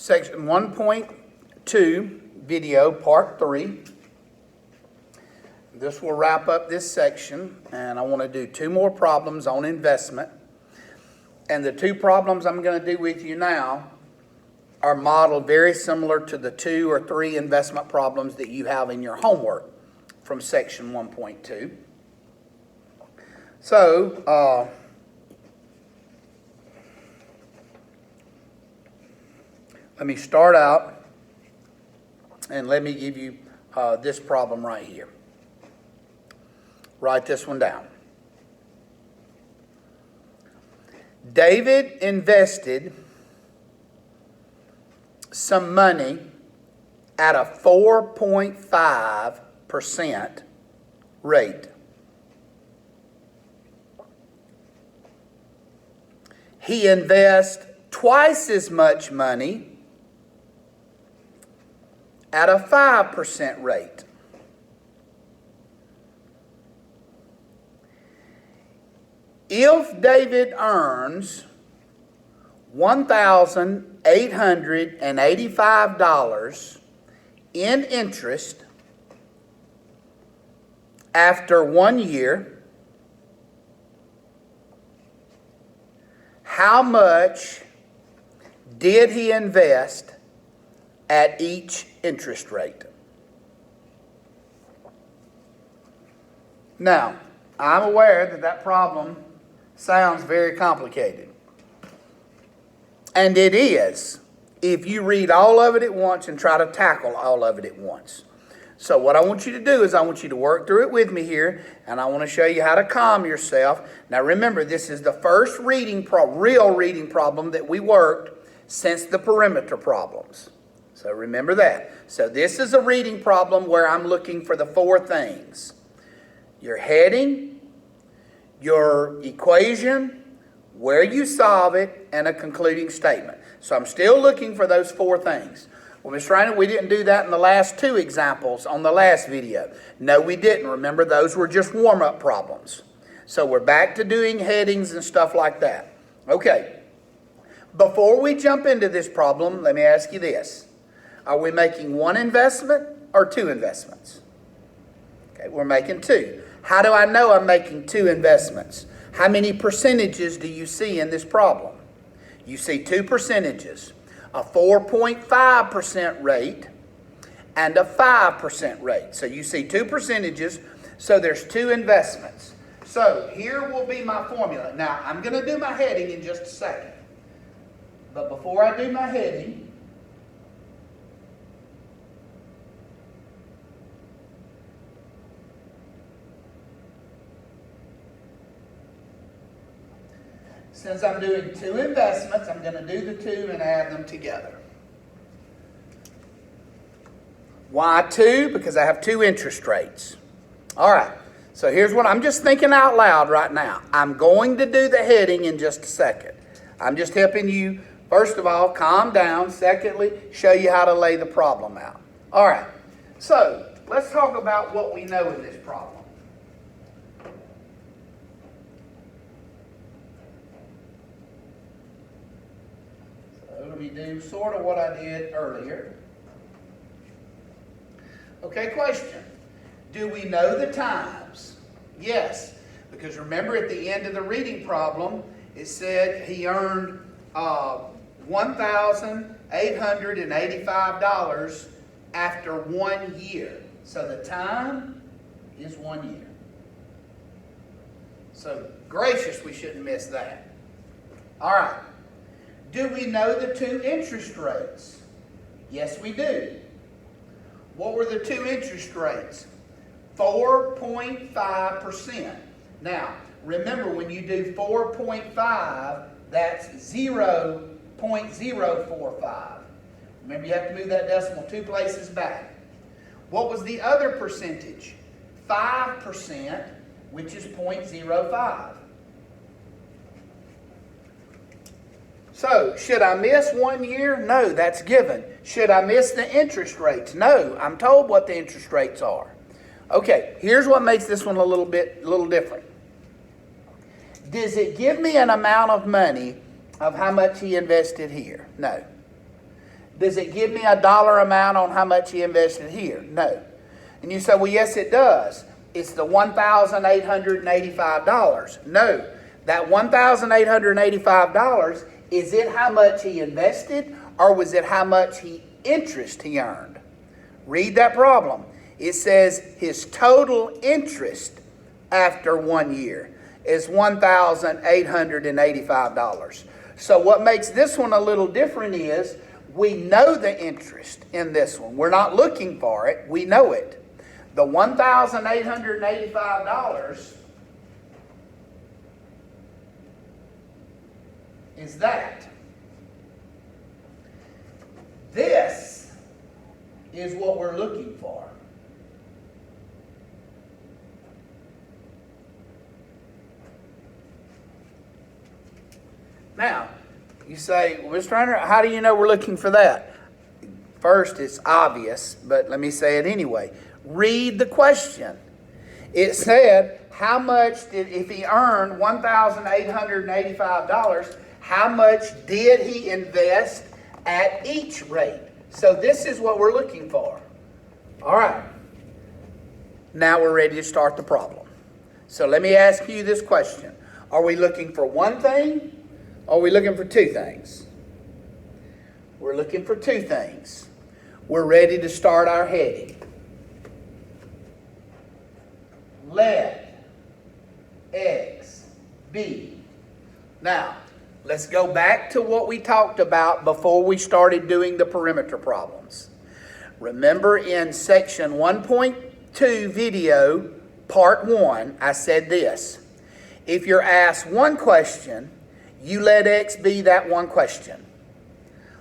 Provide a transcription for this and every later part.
section 1.2 video part 3. This will wrap up this section, and I want to do 2 more problems on investment. And the 2 problems I'm going to do with you now are modeled very similar to the 2 or 3 investment problems that you have in your homework from section 1.2. So, let me start out and let me give you this problem right here. Write this one down. David invested some money at a 4.5% rate. He invests twice as much money at a 5% rate. If David earns $1,885 in interest after 1 year, how much did he invest at each interest rate? Now, I'm aware that that problem sounds very complicated. And it is, if you read all of it at once and try to tackle all of it at once. So what I want you to do is I want you to work through it with me here, and I want to show you how to calm yourself. Now remember, this is the first real reading problem that we worked since the perimeter problems. So remember that. So this is a reading problem where I'm looking for the 4 things: your heading, your equation, where you solve it, and a concluding statement. So I'm still looking for those 4 things. Well, Ms. Rainer, we didn't do that in the last 2 examples on the last video. No, we didn't. Remember, those were just warm-up problems. So we're back to doing headings and stuff like that. Okay. Before we jump into this problem, let me ask you this. Are we making 1 investment or 2 investments? Okay, we're making 2. How do I know I'm making 2 investments? How many percentages do you see in this problem? You see 2 percentages, a 4.5% rate and a 5% rate. So you see 2 percentages, so there's 2 investments. So here will be my formula. Now, I'm going to do my heading in just a second. But before I do my heading, since I'm doing 2 investments, I'm going to do the 2 and add them together. Why 2? Because I have 2 interest rates. All right. So here's what I'm just thinking out loud right now. I'm going to do the heading in just a second. I'm just helping you, first of all, calm down. Secondly, show you how to lay the problem out. All right. So let's talk about what we know in this problem. Let me do sort of what I did earlier. Okay, question. Do we know the times? Yes, because remember at the end of the reading problem, it said he earned $1,885 after 1 year. So the time is 1 year. So gracious, we shouldn't miss that. All right. Do we know the 2 interest rates? Yes, we do. What were the 2 interest rates? 4.5%. Now, remember when you do 4.5, that's 0.045. Remember, you have to move that decimal 2 places back. What was the other percentage? 5%, which is 0.05. So, should I miss 1 year? No, that's given. Should I miss the interest rates? No, I'm told what the interest rates are. Okay, here's what makes this one a little different. Does it give me an amount of money of how much he invested here? No. Does it give me a dollar amount on how much he invested here? No. And you say, well, yes, it does. It's the $1,885. No. That $1,885, is it how much he invested, or was it how much interest he earned? Read that problem. It says his total interest after 1 year is $1,885. So what makes this one a little different is we know the interest in this one. We're not looking for it. We know it. The $1,885 is that. This is what we're looking for. Now, you say, well, Mr. Hunter, how do you know we're looking for that? First, it's obvious, but let me say it anyway. Read the question. It said, how much if he earned $1,885, how much did he invest at each rate? So this is what we're looking for. All right. Now we're ready to start the problem. So let me ask you this question. Are we looking for one thing? Or are we looking for two things? We're looking for two things. We're ready to start our heading. Let X be. Now, let's go back to what we talked about before we started doing the perimeter problems. Remember in section 1.2 video, part 1, I said this. If you're asked one question, you let X be that one question.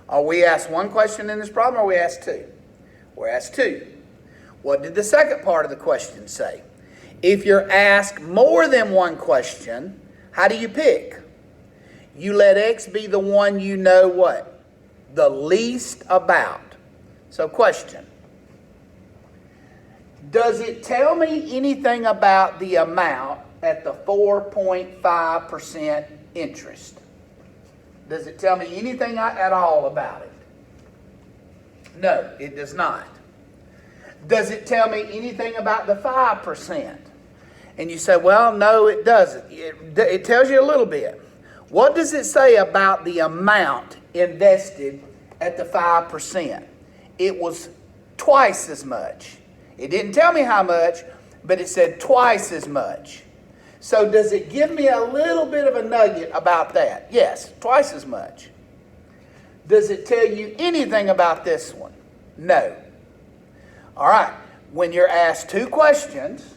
Are we asked one question in this problem, or are we asked two? We're asked two. What did the second part of the question say? If you're asked more than one question, how do you pick? You let X be the one you know what? The least about. So question. Does it tell me anything about the amount at the 4.5% interest? Does it tell me anything at all about it? No, it does not. Does it tell me anything about the 5%? And you say, well, no, it doesn't. It tells you a little bit. What does it say about the amount invested at the 5%? It was twice as much. It didn't tell me how much, but it said twice as much. So does it give me a little bit of a nugget about that? Yes, twice as much. Does it tell you anything about this one? No. All right, when you're asked two questions,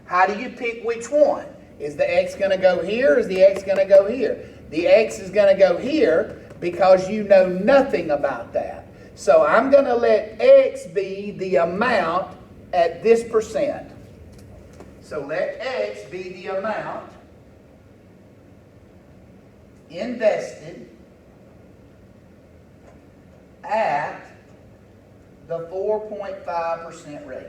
how do you pick which one? Is the X going to go here, or is the X going to go here? The X is going to go here because you know nothing about that. So I'm going to let X be the amount at this percent. So let X be the amount invested at the 4.5% rate.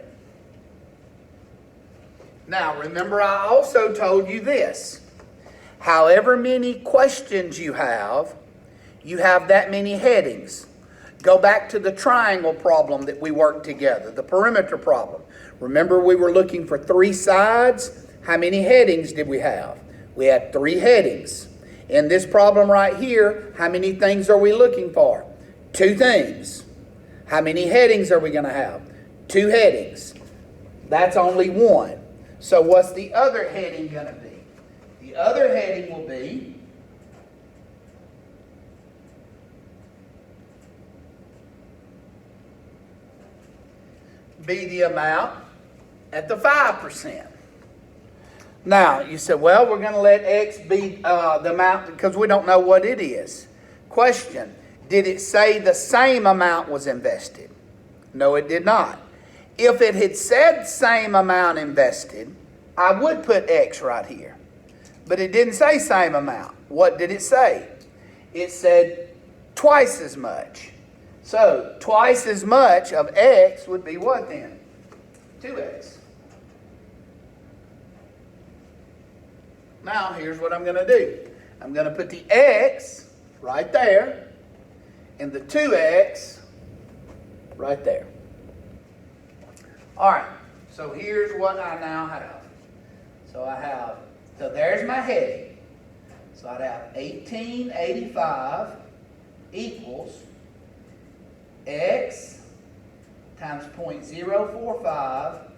Now, remember I also told you this. However many questions you have that many headings. Go back to the triangle problem that we worked together, the perimeter problem. Remember we were looking for 3 sides. How many headings did we have? We had 3 headings. In this problem right here, how many things are we looking for? 2 things. How many headings are we going to have? 2 headings. That's only 1. So what's the other heading going to be? The other heading will be the amount at the 5%. Now, you said, well, we're going to let X be the amount because we don't know what it is. Question, did it say the same amount was invested? No, it did not. If it had said same amount invested, I would put X right here. But it didn't say same amount. What did it say? It said twice as much. So, twice as much of X would be what then? 2X. Now, here's what I'm going to do. I'm going to put the X right there, and the 2x right there. All right, so here's what I now have. So there's my heading. So I'd have 1885 equals x times 0.045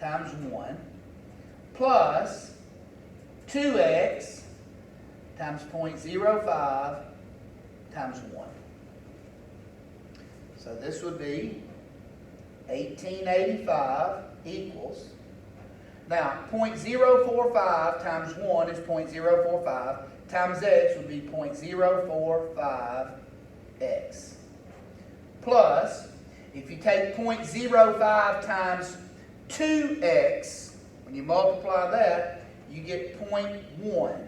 times 1 plus 2x times 0.05 times 1. So this would be 1885 equals, now 0.045 times 1 is 0.045 times x would be 0.045x plus, if you take 0.05 times 2x, when you multiply that, you get 0.1x.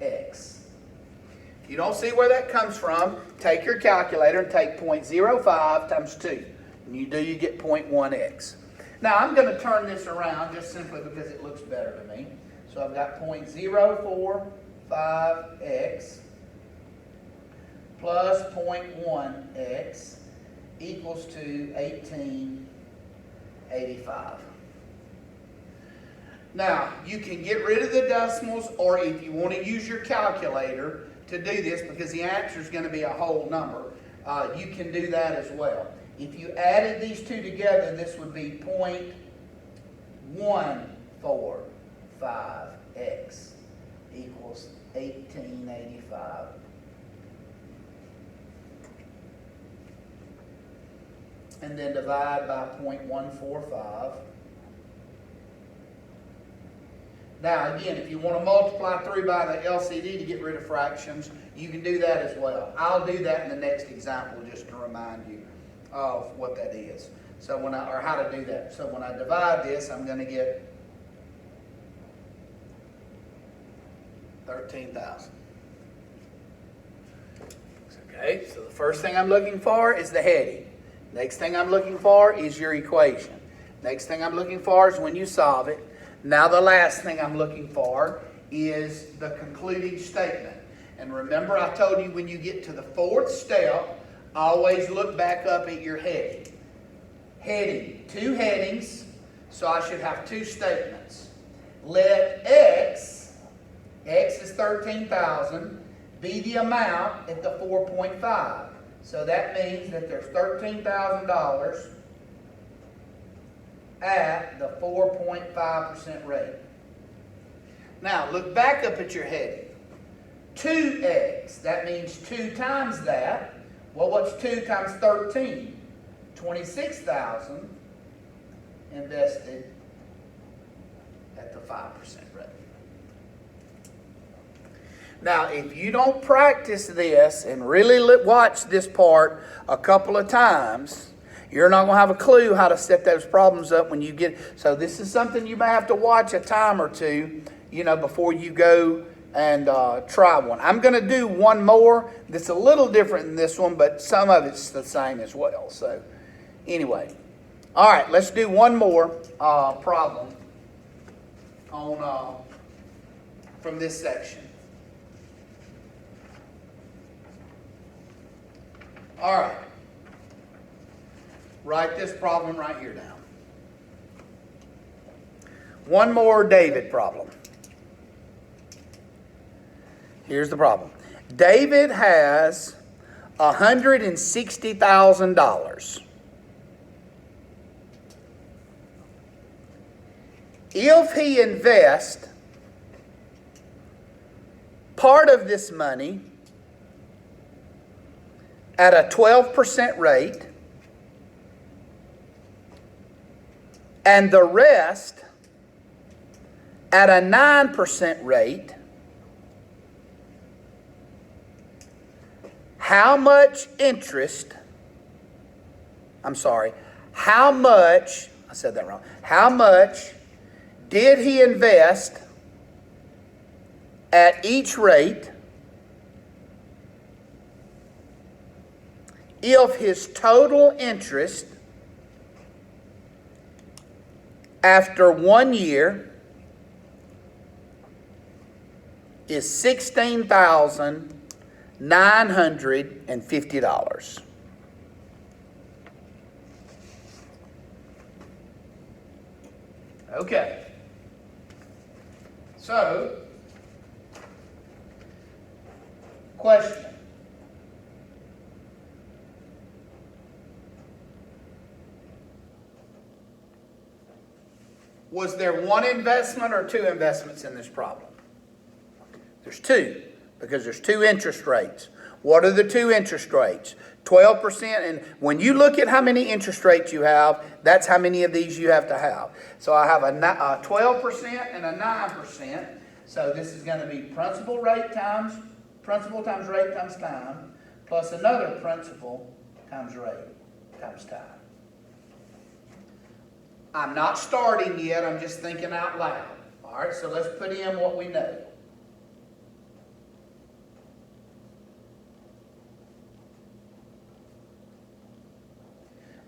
If you don't see where that comes from, take your calculator and take 0.05 times 2. And you get 0.1x. Now I'm going to turn this around just simply because it looks better to me. So I've got 0.045x plus 0.1x equals to 1885. Now, you can get rid of the decimals, or if you want to use your calculator to do this, because the answer is going to be a whole number, you can do that as well. If you added these two together, this would be 0.145x equals 1885. And then divide by 0.145. Now again, if you want to multiply through by the LCD to get rid of fractions, you can do that as well. I'll do that in the next example just to remind you of what that is. So or how to do that. So when I divide this, I'm going to get 13,000. Okay, so the first thing I'm looking for is the heading. Next thing I'm looking for is your equation. Next thing I'm looking for is when you solve it. Now the last thing I'm looking for is the concluding statement. And remember, I told you when you get to the fourth step, always look back up at your heading. Heading, two headings, so I should have two statements. Let x is 13,000, be the amount at the 4.5. So that means that there's $13,000 at the 4.5% rate. Now, look back up at your heading. 2x, that means 2 times that. Well, what's 2 times 13? 26,000 invested at the 5% rate. Now, if you don't practice this and really watch this part a couple of times, you're not going to have a clue how to set those problems up when you get. So this is something you may have to watch a time or two, before you go and try one. I'm going to do one more that's a little different than this one, but some of it's the same as well. So anyway, all right, let's do one more problem on from this section. All right. Write this problem right here down. One more David problem. Here's the problem. David has $160,000. If he invests part of this money at a 12% rate, and the rest at a 9% rate, how much did he invest at each rate if his total interest after 1 year is $16,900? $950. Okay. So, question. Was there one investment or two investments in this problem? There's two, because there's two interest rates. What are the two interest rates? 12%, and when you look at how many interest rates you have, that's how many of these you have to have. So I have a 12% and a 9%. So this is going to be principal times rate times time, plus another principal times rate times time. I'm not starting yet, I'm just thinking out loud. All right, so let's put in what we know.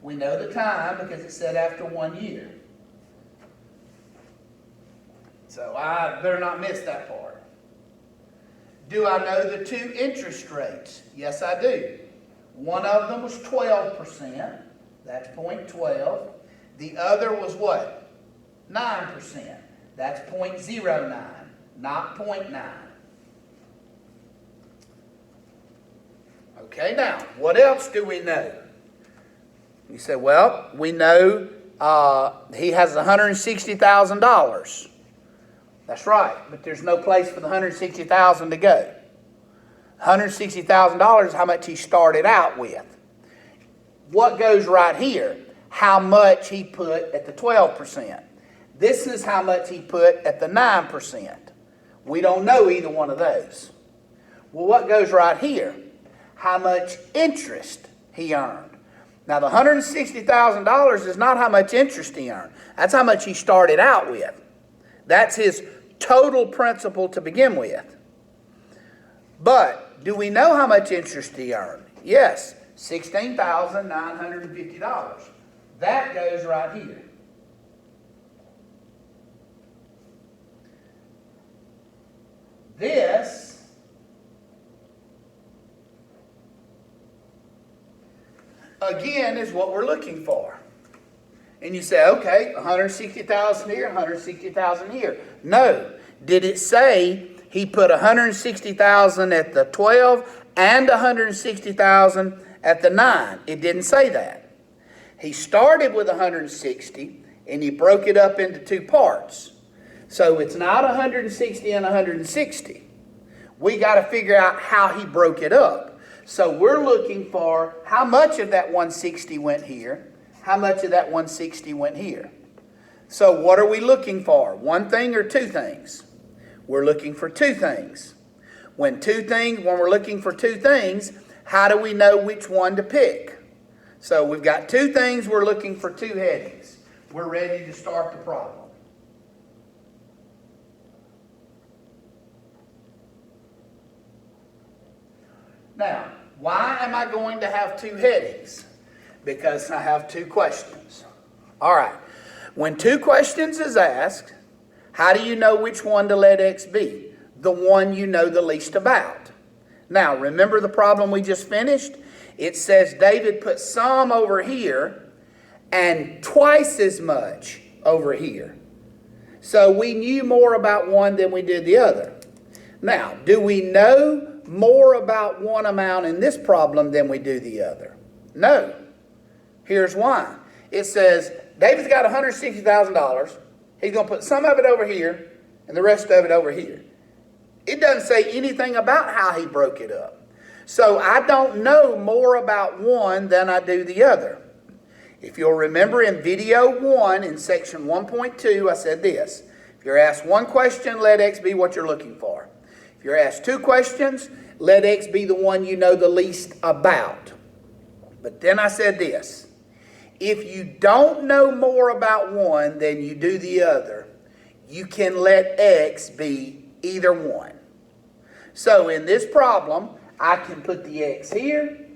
We know the time because it said after 1 year. So I better not miss that part. Do I know the two interest rates? Yes, I do. One of them was 12%. That's 0.12. The other was what? 9%. That's 0.09, not 0.9. Okay, now, what else do we know? You say, well, we know he has $160,000. That's right, but there's no place for the $160,000 to go. $160,000 is how much he started out with. What goes right here? How much he put at the 12%. This is how much he put at the 9%. We don't know either one of those. Well, what goes right here? How much interest he earned. Now, the $160,000 is not how much interest he earned. That's how much he started out with. That's his total principal to begin with. But do we know how much interest he earned? Yes, $16,950. That goes right here. This again is what we're looking for. And you say, okay, 160,000 here, 160,000 here. No. Did it say he put 160,000 at the 12 and 160,000 at the 9? It didn't say that. He started with 160 and he broke it up into two parts. So it's not 160 and 160. We got to figure out how he broke it up. So we're looking for how much of that 160 went here, how much of that 160 went here. So what are we looking for? One thing or two things? We're looking for two things. When we're looking for two things, how do we know which one to pick? So we've got two things, we're looking for two headings. We're ready to start the problem. Now, why am I going to have two headings? Because I have two questions. All right. When two questions is asked, how do you know which one to let X be? The one you know the least about. Now, remember the problem we just finished? It says David put some over here and twice as much over here. So we knew more about one than we did the other. Now, do we know more about one amount in this problem than we do the other? No. Here's why. It says David's got $160,000. He's going to put some of it over here and the rest of it over here. It doesn't say anything about how he broke it up. So I don't know more about one than I do the other. If you'll remember in video 1 in section 1.2, I said this. If you're asked one question, let X be what you're looking for. If you're asked two questions, let X be the one you know the least about. But then I said this. If you don't know more about one than you do the other, you can let X be either one. So in this problem, I can put the X here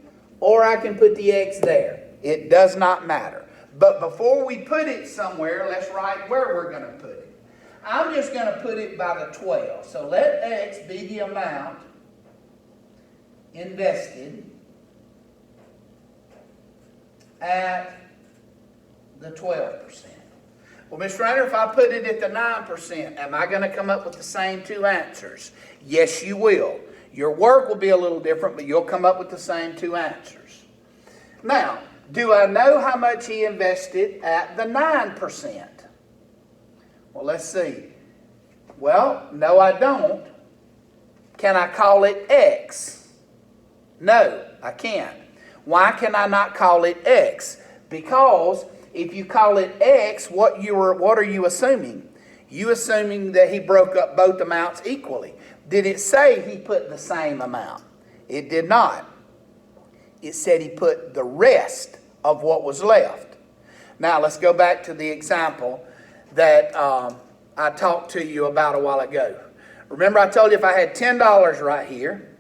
or I can put the X there. It does not matter. But before we put it somewhere, let's write where we're going to put it. I'm just going to put it by the 12. So let X be the amount invested at the 12%. Well, Mr. Rainer, if I put it at the 9%, am I going to come up with the same two answers? Yes, you will. Your work will be a little different, but you'll come up with the same two answers. Now, do I know how much he invested at the 9%? Well, let's see. Well, no, I don't. Can I call it X? No, I can't. Why can I not call it X? Because if you call it X, what are you assuming? You assuming that he broke up both amounts equally. Did it say he put the same amount? It did not. It said he put the rest of what was left. Now let's go back to the example that I talked to you about a while ago. Remember I told you if I had $10 right here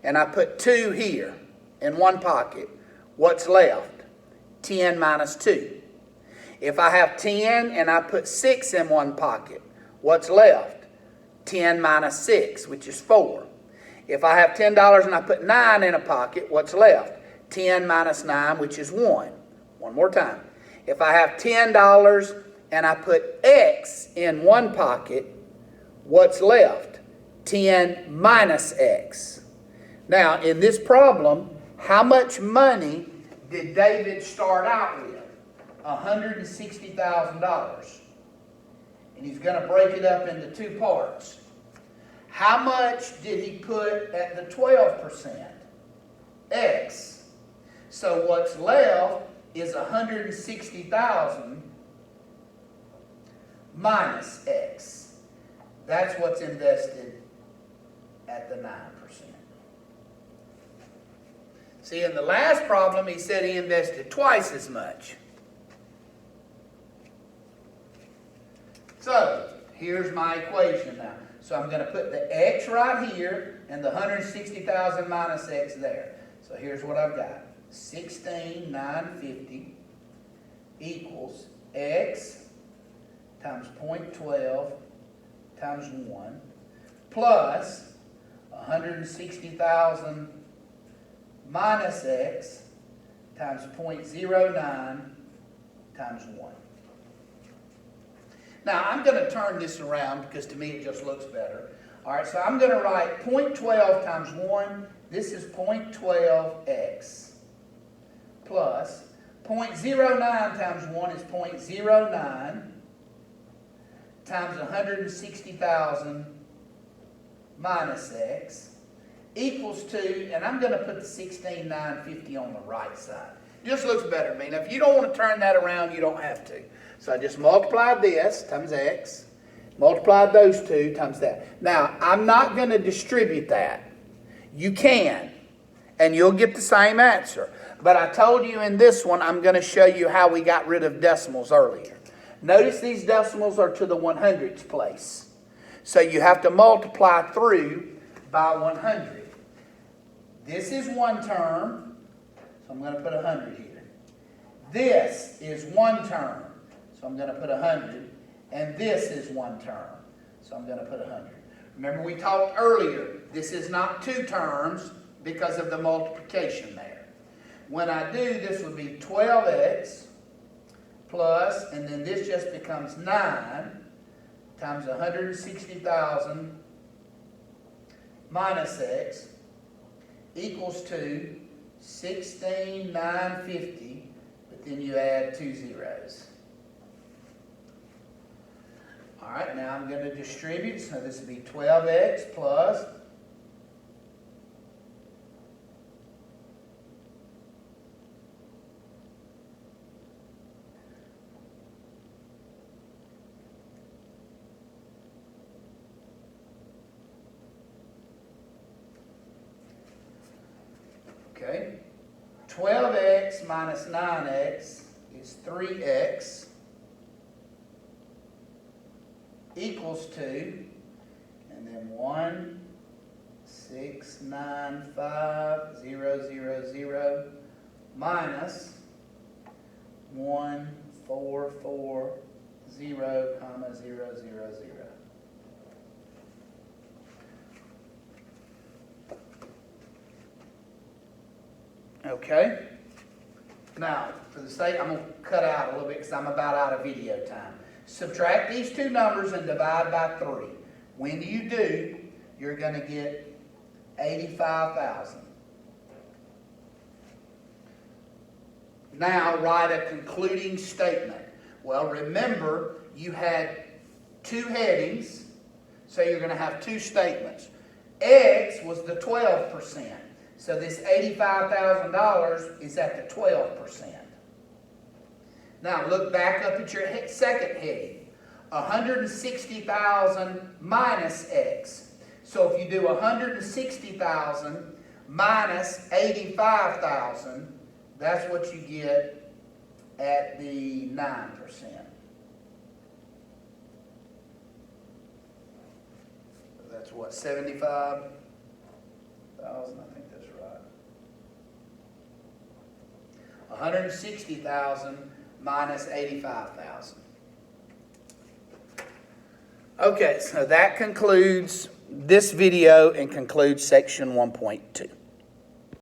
and I put 2 here in one pocket, what's left? 10 minus 2. If I have 10 and I put 6 in one pocket, what's left? 10 minus 6, which is 4. If I have $10 and I put 9 in a pocket, what's left? 10 minus 9, which is 1. One more time. If I have $10 and I put X in one pocket, what's left? 10 minus X. Now, in this problem, how much money did David start out with? $160,000. And he's going to break it up into 2 parts. How much did he put at the 12%? X. So what's left is $160,000 minus X. That's what's invested at the 9%. See, in the last problem, he said he invested twice as much. So, here's my equation now. So I'm going to put the X right here and the 160,000 minus X there. So here's what I've got. 16,950 equals X times 0.12 times 1 plus 160,000 minus X times 0.09 times 1. Now, I'm going to turn this around because to me it just looks better. All right, so I'm going to write 0.12 times 1. This is 0.12x plus 0.09 times 1 is 0.09 times 160,000 minus x equals 2, and I'm going to put the 16,950 on the right side. It just looks better to me. Now, if you don't want to turn that around, you don't have to. So I just multiplied this times x, multiplied those two times that. Now, I'm not going to distribute that. You can, and you'll get the same answer. But I told you in this one, I'm going to show you how we got rid of decimals earlier. Notice these decimals are to the 100th place. So you have to multiply through by 100. This is one term, so I'm going to put 100 here. This is one term, so I'm going to put 100. And this is one term, so I'm going to put 100. Remember we talked earlier, this is not 2 terms because of the multiplication there. When I do, this would be 12x plus, and then this just becomes 9 times 160,000 minus x equals to 16,950, but then you add 2 zeros. All right, now I'm going to distribute, so this will be 12x plus okay, 12x minus 9x is 3x equals 2, and then 1,695,000 minus 1,440,000. Okay? Now, for the sake, I'm going to cut out a little bit because I'm about out of video time. Subtract these two numbers and divide by 3. When you do, you're going to get 85,000. Now, write a concluding statement. Well, remember, you had 2 headings, so you're going to have 2 statements. X was the 12%. So this $85,000 is at the 12%. Now look back up at your second heading. 160,000 minus X. So if you do 160,000 minus 85,000, that's what you get at the 9%. That's what, 75,000? I think that's right. 160,000 minus 85,000. Okay, so that concludes this video and concludes section 1.2.